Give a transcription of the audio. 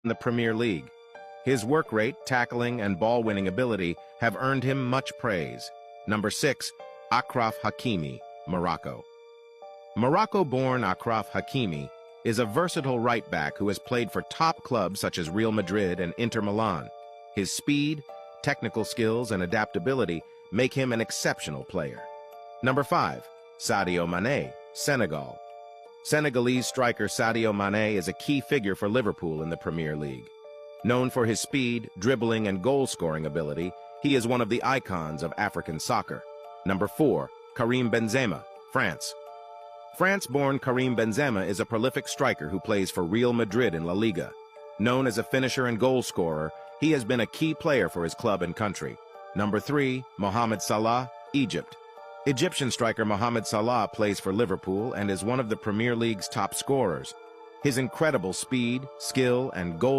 in the Premier League. His work rate, tackling, and ball-winning ability have earned him much praise. Number 6. Achraf Hakimi, Morocco. Morocco-born Achraf Hakimi is a versatile right-back who has played for top clubs such as Real Madrid and Inter Milan. His speed, technical skills, and adaptability make him an exceptional player. Number 5. Sadio Mane, Senegal. Senegalese striker Sadio Mane is a key figure for Liverpool in the Premier League. Known for his speed, dribbling, and goal-scoring ability, he is one of the icons of African soccer. Number 4. Karim Benzema, France. France-born Karim Benzema is a prolific striker who plays for Real Madrid in La Liga. Known as a finisher and goal-scorer, he has been a key player for his club and country. Number 3. Mohamed Salah, Egypt. Egyptian striker Mohamed Salah plays for Liverpool and is one of the Premier League's top scorers. His incredible speed, skill, and goal